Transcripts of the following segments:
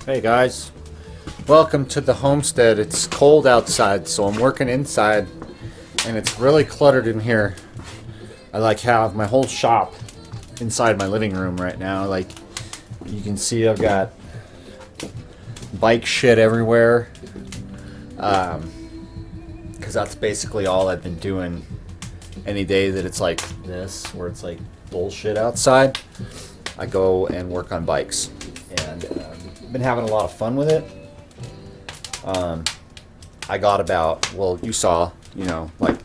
Hey guys, welcome to the homestead. It's cold outside, so I'm working inside and it's really cluttered in here. I have my whole shop inside my living room right now. Like you can see, I've got bike shit everywhere, because that's basically all I've been doing any day that it's like this, where it's like bullshit outside. I go and work on bikes, and been having a lot of fun with it. I got about, well, you saw, like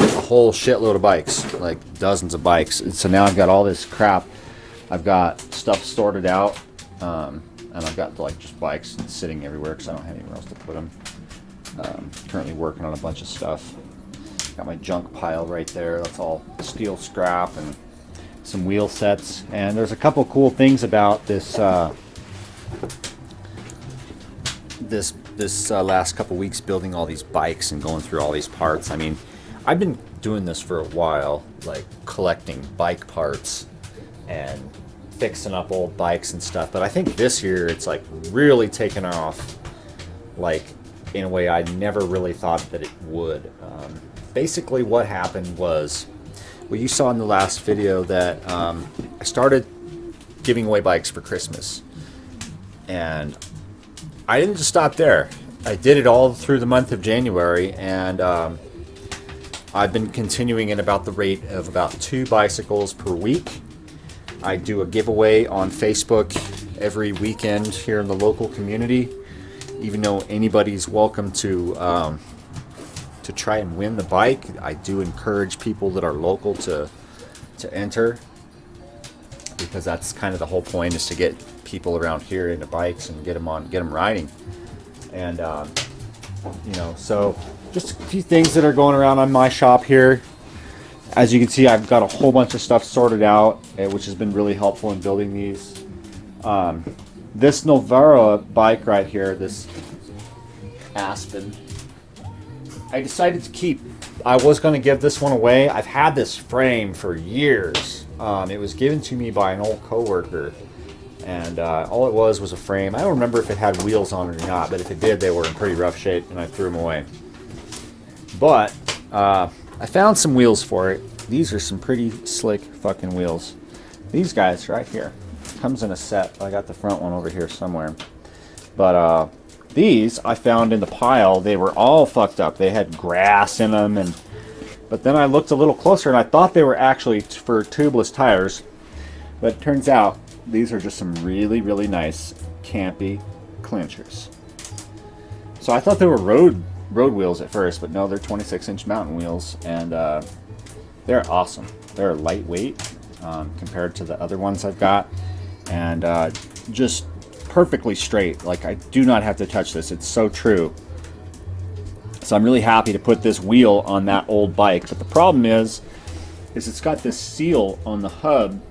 a whole shitload of bikes, like dozens of bikes. And so now I've got all this crap. I've got stuff sorted out, and I've got like just bikes sitting everywhere because I don't have anywhere else to put them. Currently working on a bunch of stuff. Got my junk pile right there. That's all steel scrap and some wheel sets. And there's a couple cool things about this last couple weeks, building all these bikes and going through all these parts. I mean, I've been doing this for a while, like collecting bike parts and fixing up old bikes and stuff, but I think this year it's like really taken off, like in a way I never really thought that it would. Basically what happened was, well, you saw in the last video that I started giving away bikes for Christmas, and I didn't just stop there. I did it all through the month of January, and I've been continuing at about the rate of about 2 bicycles per week. I do a giveaway on Facebook every weekend here in the local community, even though anybody's welcome to try and win the bike. I do encourage people that are local to enter, because that's kind of the whole point, is to get people around here into bikes and get them riding. And so just a few things that are going around on my shop here. As you can see, I've got a whole bunch of stuff sorted out, which has been really helpful in building these. This Novara bike right here, this Aspen, I decided to keep. I was going to give this one away. I've had this frame for years. It was given to me by an old coworker, and all it was a frame. I don't remember if it had wheels on it or not, but if it did, they were in pretty rough shape, and I threw them away. But I found some wheels for it. These are some pretty slick fucking wheels. These guys right here. Comes in a set. I got the front one over here somewhere. But these I found in the pile. They were all fucked up. They had grass in them, but then I looked a little closer and I thought they were actually for tubeless tires. But it turns out these are just some really, really nice campy clinchers. So I thought they were road wheels at first, but no, they're 26-inch mountain wheels, and they're awesome. They're lightweight compared to the other ones I've got, and just perfectly straight. Like, I do not have to touch this. It's so true. So I'm really happy to put this wheel on that old bike. But the problem is it's got this seal on the hub,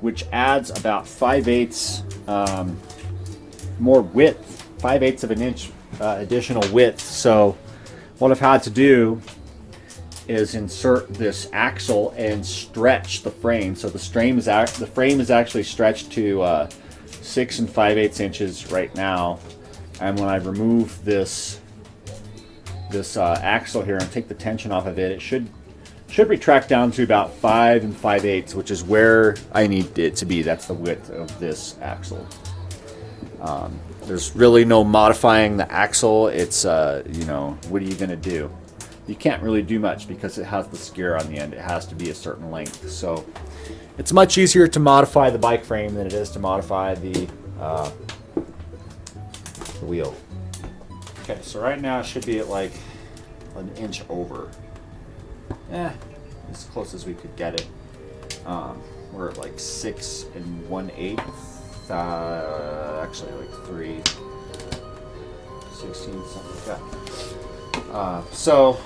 which adds about 5/8 more width, 5/8 of an inch additional width. So what I've had to do is insert this axle and stretch the frame. So the frame is actually stretched to 6 5/8 inches right now. And when I remove this axle here and take the tension off of it, it should retract down to about 5 5/8, which is where I need it to be. That's the width of this axle. There's really no modifying the axle. It's what are you gonna do? You can't really do much because it has the skier on the end. It has to be a certain length. So it's much easier to modify the bike frame than it is to modify the wheel. Okay, so right now it should be at like an inch over. As close as we could get it. We're at like 6 1/8. Actually like 3, 16, something like that. So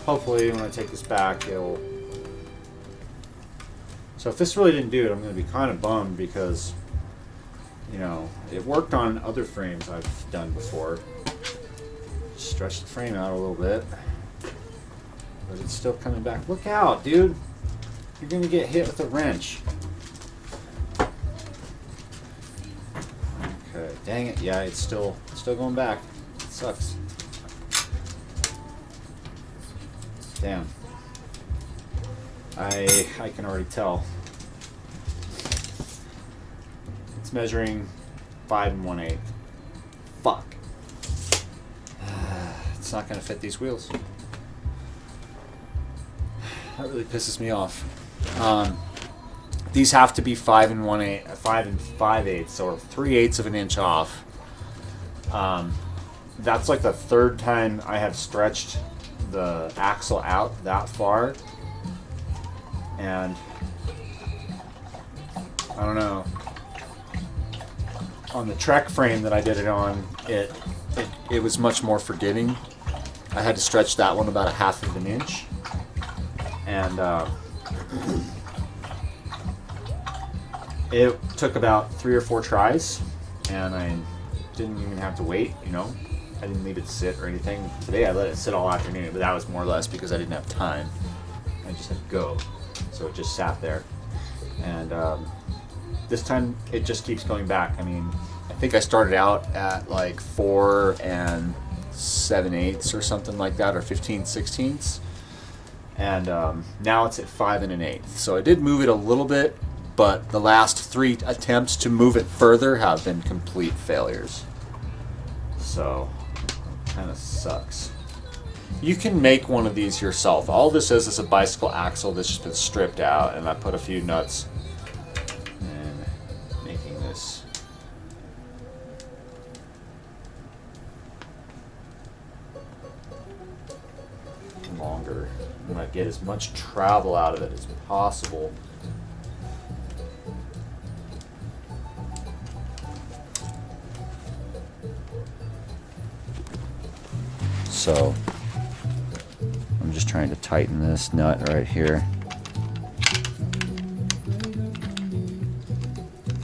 hopefully when I take this back, it'll. So if this really didn't do it, I'm going to be kind of bummed, because it worked on other frames I've done before. Stretch the frame out a little bit, but it's still coming back. Look out, dude! You're going to get hit with a wrench. Okay. Alright, dang it. Yeah, it's still going back. It sucks. Damn. I can already tell. It's measuring 5 1/8. Fuck. It's not going to fit these wheels. That really pisses me off. These have to be 5 5/8, or 3/8 of an inch off. That's like the third time I have stretched the axle out that far, and I don't know. On the Trek frame that I did it on, it was much more forgiving. I had to stretch that one about 1/2 of an inch, and it took about 3 or 4 tries, and I didn't even have to wait, you know. I didn't leave it sit or anything. Today I let it sit all afternoon, but that was more or less because I didn't have time. I just had to go, so it just sat there. And this time it just keeps going back. I mean, I think I started out at like 4 7/8 or something like that, or 15/16, and now it's at 5 1/8. So I did move it a little bit, but the last 3 attempts to move it further have been complete failures. So, kind of sucks. You can make one of these yourself. All this is a bicycle axle that's just been stripped out, and I put a few nuts in making this. Longer. I'm going to get as much travel out of it as possible. So I'm just trying to tighten this nut right here.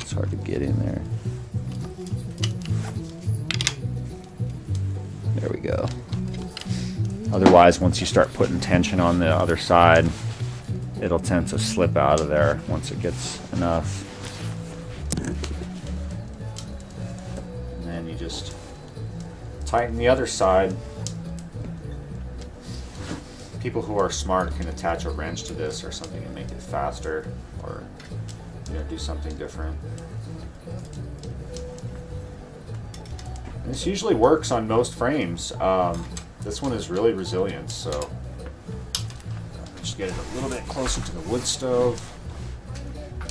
It's hard to get in there. There we go. Otherwise, once you start putting tension on the other side, it'll tend to slip out of there once it gets enough. And then you just tighten the other side. People who are smart can attach a wrench to this or something and make it faster, or do something different. This usually works on most frames. This one is really resilient, so just get it a little bit closer to the wood stove.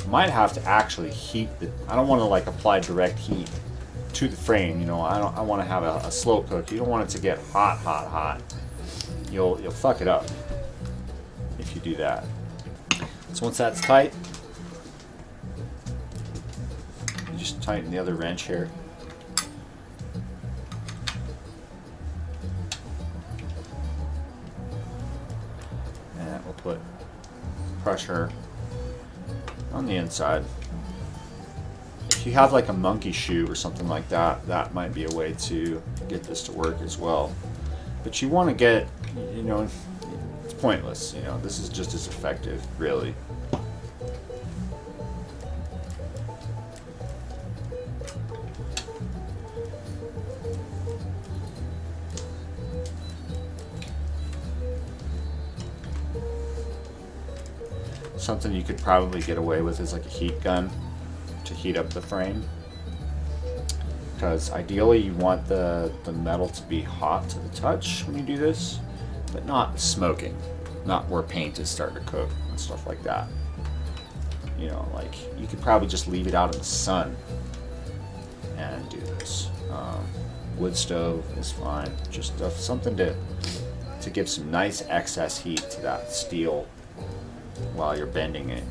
Might have to actually heat the. I don't want to like apply direct heat to the frame. I want to have a slow cook. You don't want it to get hot. You'll fuck it up if you do that. So once that's tight, you just tighten the other wrench here. And we'll put pressure on the inside. If you have like a monkey shoe or something like that, that might be a way to get this to work as well. But you want to get, it's pointless. This is just as effective, really. Something you could probably get away with is like a heat gun to heat up the frame. Because ideally you want the metal to be hot to the touch when you do this, but not smoking, not where paint is starting to cook and stuff like that. Like you could probably just leave it out in the sun and do this. Wood stove is fine, just something to give some nice excess heat to that steel while you're bending it.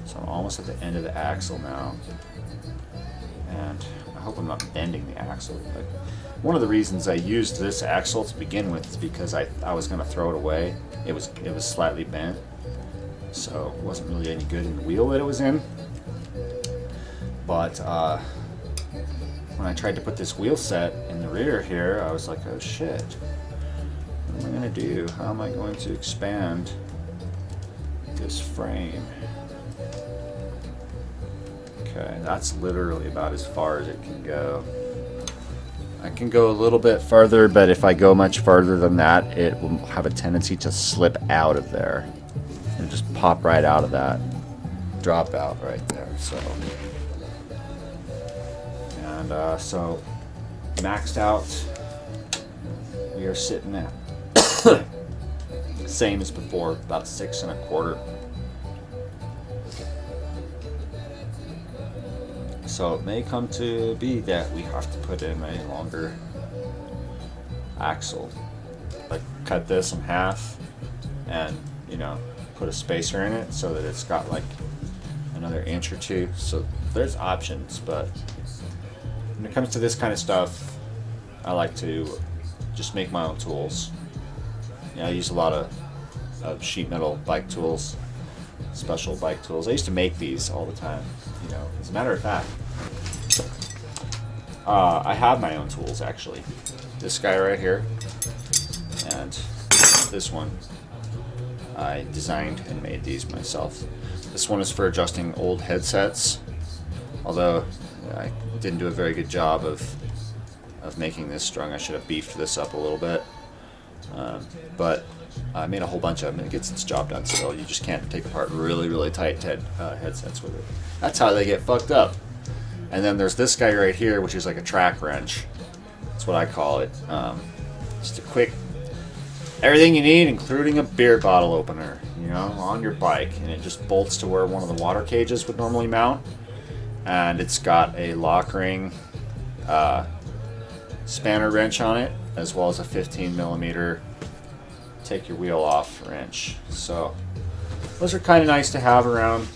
So I'm almost at the end of the axle now, and I hope I'm not bending the axle. But one of the reasons I used this axle to begin with is because I was going to throw it away. It was slightly bent, so it wasn't really any good in the wheel that it was in. But when I tried to put this wheel set in the rear here, I was like, oh shit, what am I going to do? How am I going to expand this frame? Okay, that's literally about as far as it can go. I can go a little bit further, but if I go much further than that, it will have a tendency to slip out of there and just pop right out of that. Drop out right there. So, and so maxed out, we are sitting at same as before, about 6 1/4. So it may come to be that we have to put in a longer axle. Like cut this in half and, you know, put a spacer in it so that it's got like another inch or two. So there's options, but when it comes to this kind of stuff, I like to just make my own tools. Yeah, I use a lot of sheet metal bike tools, special bike tools. I used to make these all the time, you know. As a matter of fact, I have my own tools actually. This guy right here and this one, I designed and made these myself. This one is for adjusting old headsets, although I didn't do a very good job of making this strung. I should have beefed this up a little bit, but I made a whole bunch of them and it gets its job done. So you just can't take apart really tight headsets with it. That's how they get fucked up. And then there's this guy right here, which is like a track wrench. That's what I call it. Just a quick, everything you need, including a beer bottle opener, you know, on your bike. And it just bolts to where one of the water cages would normally mount. And it's got a lock ring spanner wrench on it, as well as a 15mm take your wheel off wrench. So those are kind of nice to have around.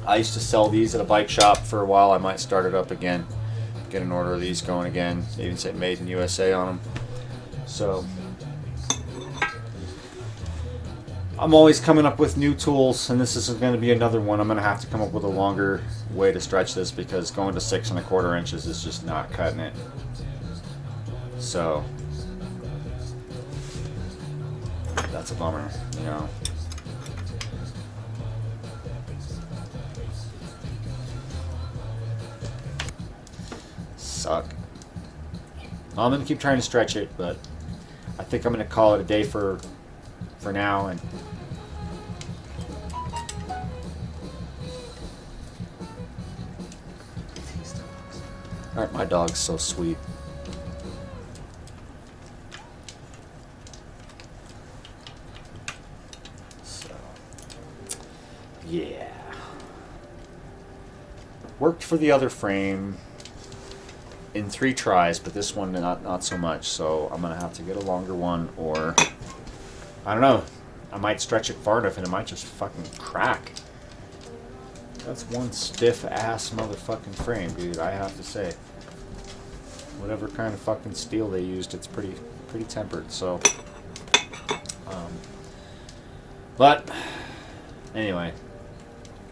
I used to sell these at a bike shop for a while. I might start it up again, get an order of these going again. They even say made in USA on them. So I'm always coming up with new tools, and this is going to be another one. I'm going to have to come up with a longer way to stretch this because going to 6 1/4 inches is just not cutting it. So that's a bummer, you know. Suck. I'm gonna keep trying to stretch it, but I think I'm gonna call it a day for now. And aren't my dogs so sweet? So yeah, worked for the other frame in 3 tries, but this one not so much. So I'm gonna have to get a longer one, or I don't know. I might stretch it far enough and it might just fucking crack. That's one stiff ass motherfucking frame, dude. I have to say, whatever kind of fucking steel they used, it's pretty tempered. So, but anyway,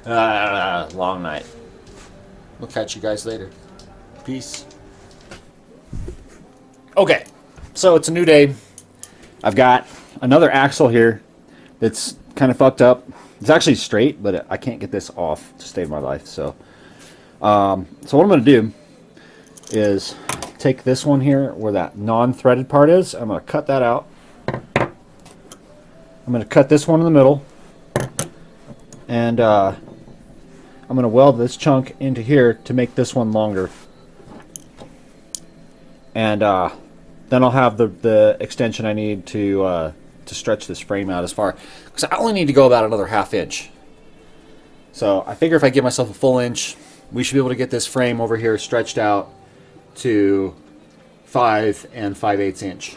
long night. We'll catch you guys later. Peace. Okay, so it's a new day. I've got another axle here that's kind of fucked up. It's actually straight, but I can't get this off to save my life. So what I'm going to do is take this one here where that non-threaded part is. I'm going to cut that out. I'm going to cut this one in the middle, and I'm going to weld this chunk into here to make this one longer. And then I'll have the extension I need to stretch this frame out as far, because I only need to go about another ½ inch. So I figure if I give myself a full inch, we should be able to get this frame over here stretched out to 5 5/8 inch.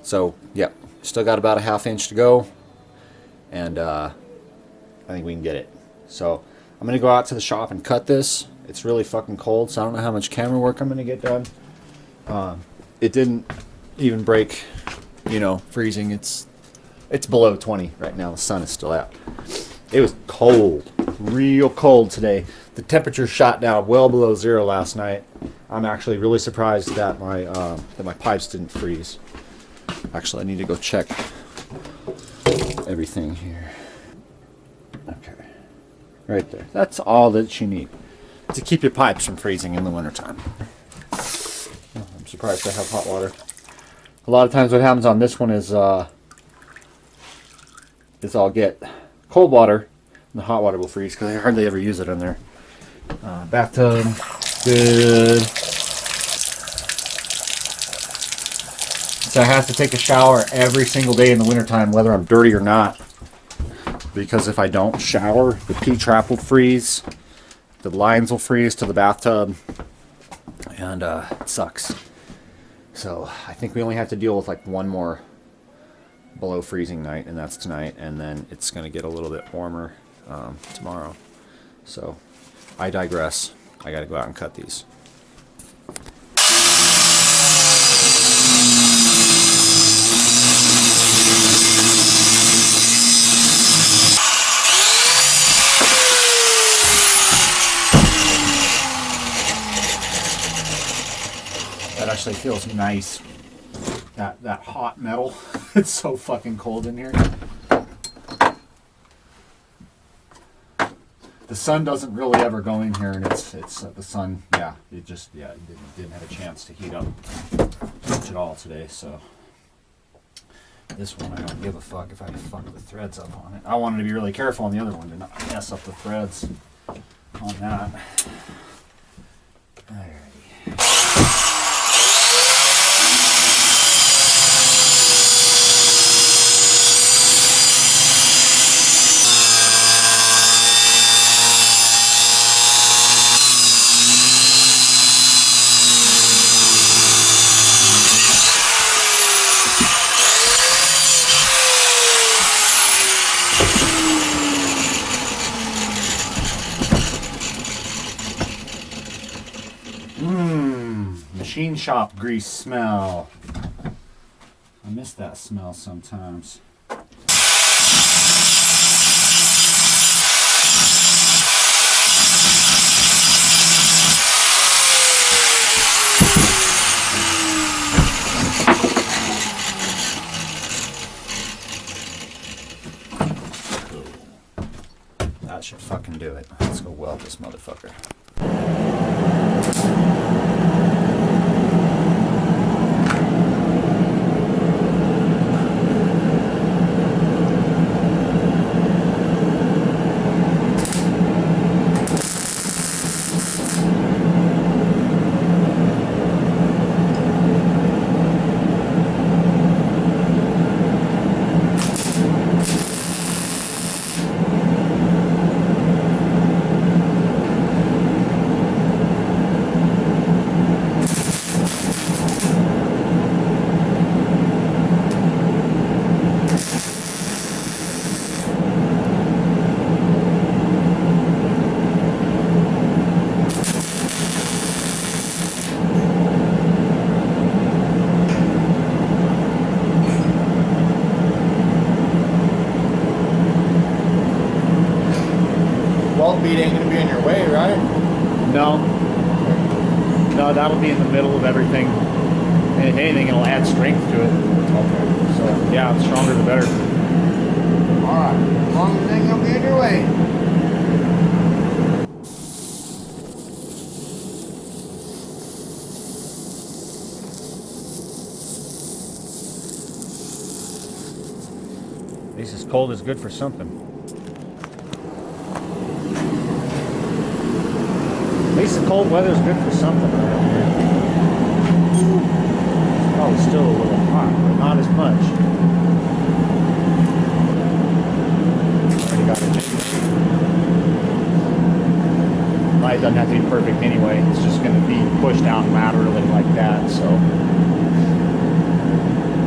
So yep, still got about a ½ inch to go, and I think we can get it. So I'm gonna go out to the shop and cut this. It's really fucking cold, so I don't know how much camera work I'm gonna get done. It didn't even break, you know, freezing. It's below 20 right now. The sun is still out. It was cold, real cold today. The temperature shot down well below 0 last night. I'm actually really surprised that my pipes didn't freeze. Actually, I need to go check everything here. Okay. Right there. That's all that you need to keep your pipes from freezing in the wintertime. I'm surprised I have hot water. A lot of times what happens on this one is I'll get cold water and the hot water will freeze because I hardly ever use it in there. Bathtub, good. So I have to take a shower every single day in the wintertime, whether I'm dirty or not. Because if I don't shower, the P-trap will freeze, the lines will freeze to the bathtub, and it sucks. So I think we only have to deal with like one more below freezing night, and that's tonight, and then it's going to get a little bit warmer tomorrow. So I digress. I got to go out and cut these. That actually feels nice. That hot metal. It's so fucking cold in here. The sun doesn't really ever go in here, and it's the sun. Yeah, it didn't have a chance to heat up much at all today. So this one, I don't give a fuck if I fuck the threads up on it. I wanted to be really careful on the other one to not mess up the threads on that. Alrighty. Machine shop grease smell. I miss that smell sometimes. That should fucking do it. Let's go weld this motherfucker. Bead ain't gonna be in your way, right? No. No, that'll be in the middle of everything. And if anything, it'll add strength to it. Okay. So, yeah, the stronger the better. Alright. As long as it ain't gonna be in your way. At least it's cold is good for something. At least the cold weather is good for something around here. It's probably still a little hot, but not as much. Already got it. Light doesn't have to be perfect anyway. It's just going to be pushed out laterally like that. So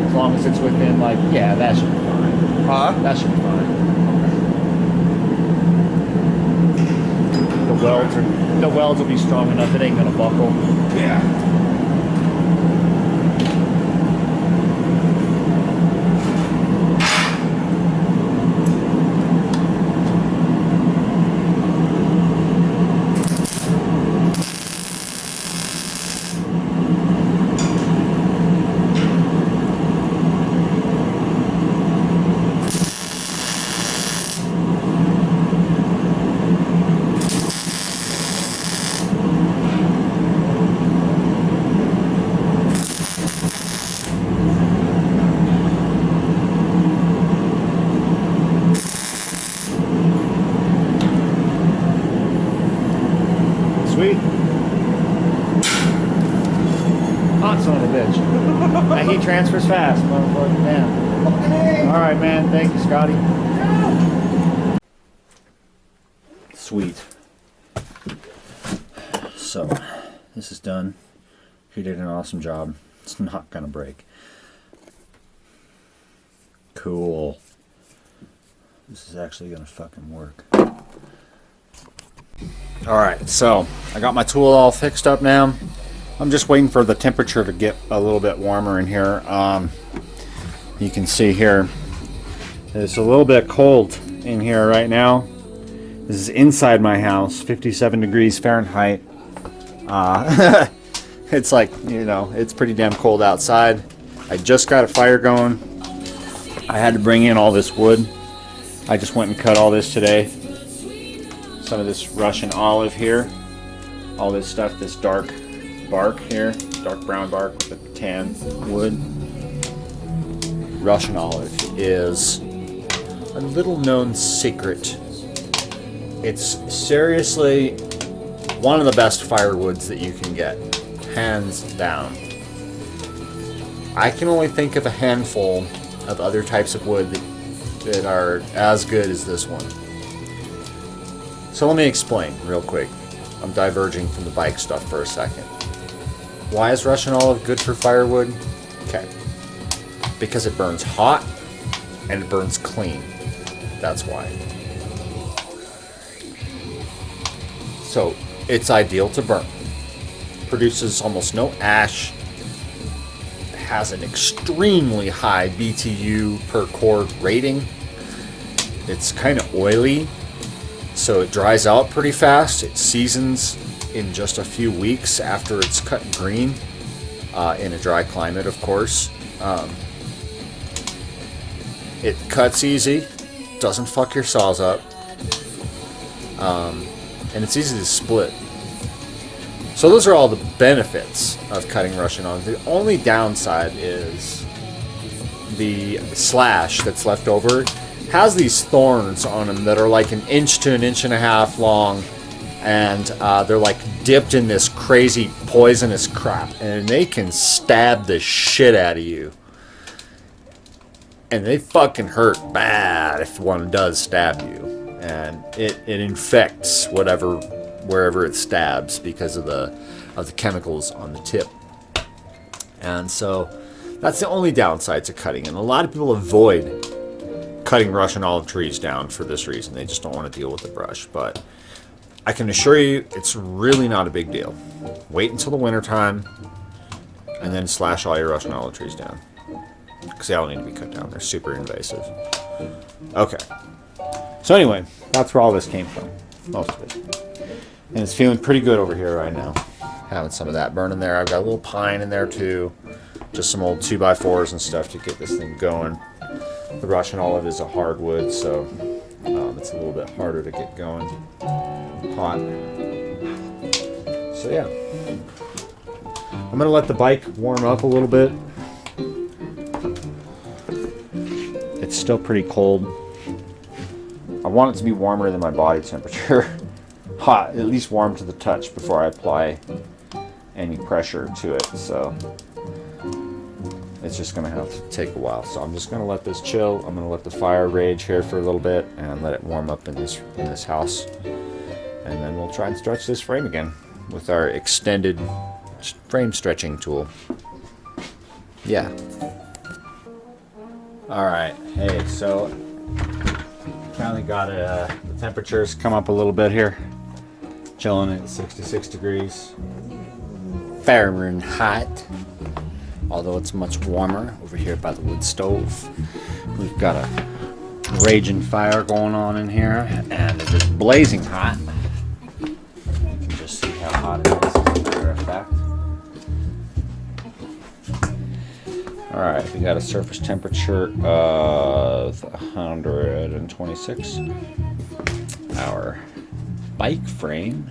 as long as it's within, like, yeah, that should be fine. That should be fine. The welds will be strong enough, it ain't gonna buckle. Yeah. sweet. Hot son of a bitch. That heat transfers fast, motherfucker. Man. All right, man. Thank you, Scotty. Sweet. So, this is done. He did an awesome job. It's not gonna break. Cool. This is actually gonna fucking work. Alright, so I got my tool all fixed up now. I'm just waiting for the temperature to get a little bit warmer in here. You can see here, it's a little bit cold in here right now. This is inside my house, 57 degrees Fahrenheit. It's like, you know, it's pretty damn cold outside. I just got a fire going. I had to bring in all this wood. I just went and cut all this today. Some of this Russian olive here. All this stuff, this dark bark here. Dark brown bark with the tan wood. Russian olive is a little known secret. It's seriously one of the best firewoods that you can get. Hands down. I can only think of a handful of other types of wood that are as good as this one. So let me explain real quick. I'm diverging from the bike stuff for a second. Why is Russian olive good for firewood? Okay. Because it burns hot and it burns clean. That's why. So it's ideal to burn. Produces almost no ash. Has an extremely high BTU per cord rating. It's kind of oily, so it dries out pretty fast. It seasons in just a few weeks after it's cut green, in a dry climate, of course. It cuts easy, doesn't fuck your saws up, and it's easy to split. So those are all the benefits of cutting Russian olive. The only downside is the slash that's left over has these thorns on them that are like an inch to an inch and a half long, and they're like dipped in this crazy poisonous crap, and they can stab the shit out of you. And they fucking hurt bad if one does stab you, and it infects wherever it stabs because of the chemicals on the tip. And so that's the only downside to cutting, and a lot of people avoid cutting Russian olive trees down for this reason. They just don't want to deal with the brush. But I can assure you it's really not a big deal. Wait until the winter time and then slash all your Russian olive trees down, because they all need to be cut down. They're super invasive. Okay, so anyway, that's where all this came from, most of it. And it's feeling pretty good over here right now. Having some of that burning there. I've got a little pine in there too. Just some old 2x4s and stuff to get this thing going. The Russian olive is a hardwood, so it's a little bit harder to get going hot. So yeah. I'm going to let the bike warm up a little bit. It's still pretty cold. I want it to be warmer than my body temperature. Hot, at least warm to the touch before I apply any pressure to it. So it's just going to have to take a while. So I'm just going to let this chill. I'm going to let the fire rage here for a little bit and let it warm up in this house. And then we'll try and stretch this frame again with our extended frame stretching tool. Yeah. Alright, hey, so finally got the temperatures come up a little bit here. Chilling at 66 degrees Fahrenheit. Although it's much warmer over here by the wood stove. We've got a raging fire going on in here, and it is blazing hot. You can just see how hot it is, as a matter of fact. Alright, we got a surface temperature of 126. Our bike frame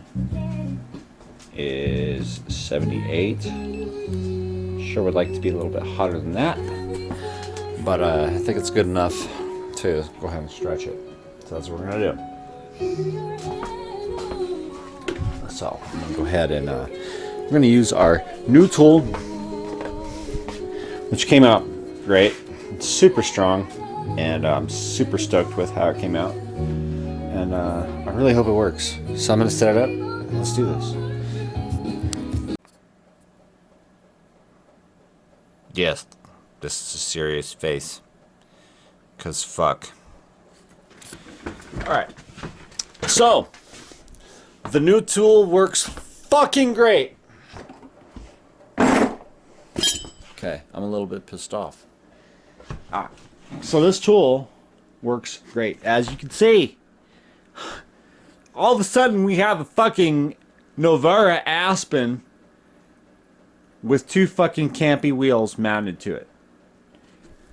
is 78. Sure would like to be a little bit hotter than that, but I think it's good enough to go ahead and stretch it. So that's what we're gonna do. So I'm going to go ahead and we're going to use our new tool, which came out great. It's super strong, and I'm super stoked with how it came out. And I really hope it works. So I'm going to set it up, and let's do this. Yes, this is a serious face. 'Cause fuck. Alright. So, the new tool works fucking great. Okay, I'm a little bit pissed off. So this tool works great. As you can see, all of a sudden we have a fucking Novara Aspen with 2 fucking campy wheels mounted to it.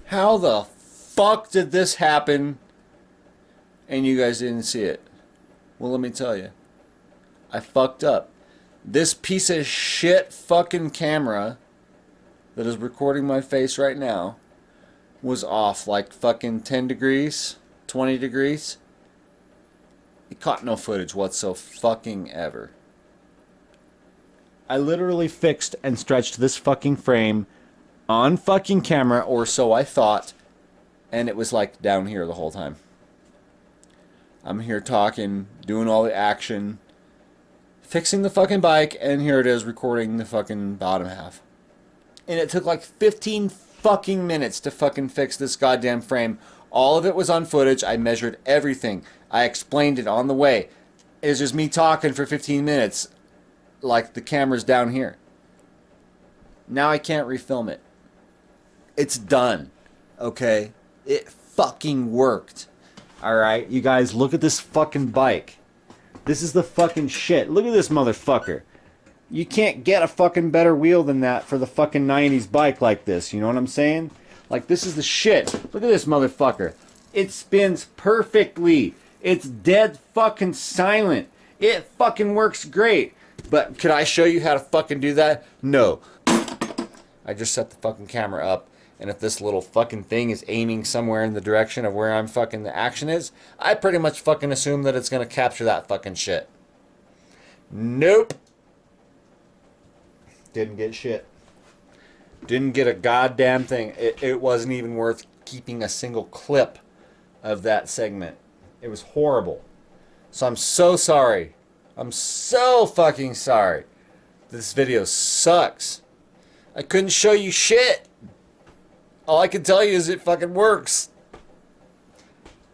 How the fuck did this happen and you guys didn't see it? Well, let me tell you. I fucked up. This piece of shit fucking camera that is recording my face right now was off like fucking 10 degrees, 20 degrees. It caught no footage whatsoever fucking ever. I literally fixed and stretched this fucking frame on fucking camera, or so I thought, and it was like down here the whole time. I'm here talking, doing all the action, fixing the fucking bike, and here it is recording the fucking bottom half. And it took like 15 fucking minutes to fucking fix this goddamn frame. All of it was on footage. I measured everything. I explained it on the way. It was just me talking for 15 minutes like the camera's down here. Now I can't refilm it. It's done. Okay? It fucking worked. Alright? You guys, look at this fucking bike. This is the fucking shit. Look at this motherfucker. You can't get a fucking better wheel than that for the fucking 90s bike like this. You know what I'm saying? Like, this is the shit. Look at this motherfucker. It spins perfectly. It's dead fucking silent. It fucking works great. But could I show you how to fucking do that? No. I just set the fucking camera up, and if this little fucking thing is aiming somewhere in the direction of where I'm fucking the action is, I pretty much fucking assume that it's gonna capture that fucking shit. Nope. Didn't get shit. Didn't get a goddamn thing. It wasn't even worth keeping a single clip of that segment. It was horrible. So I'm so sorry. I'm so fucking sorry. This video sucks. I couldn't show you shit. All I can tell you is it fucking works.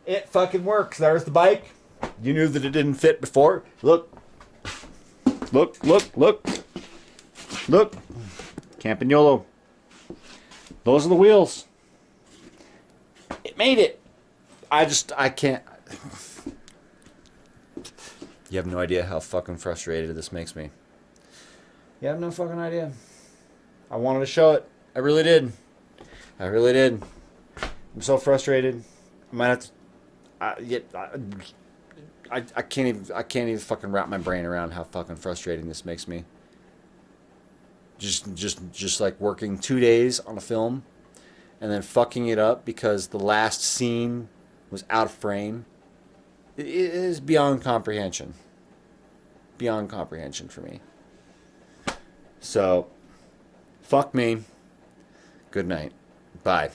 It fucking works. There's the bike. You knew that it didn't fit before. Look. Look, look, look. Look. Campagnolo. Those are the wheels. It made it. I can't. You have no idea how fucking frustrated this makes me. You have no fucking idea. I wanted to show it. I really did. I really did. I'm so frustrated. I might have to. I can't even fucking wrap my brain around how fucking frustrating this makes me. Just like working 2 days on a film and then fucking it up because the last scene was out of frame. It is beyond comprehension. Beyond comprehension for me. So, fuck me. Good night. Bye.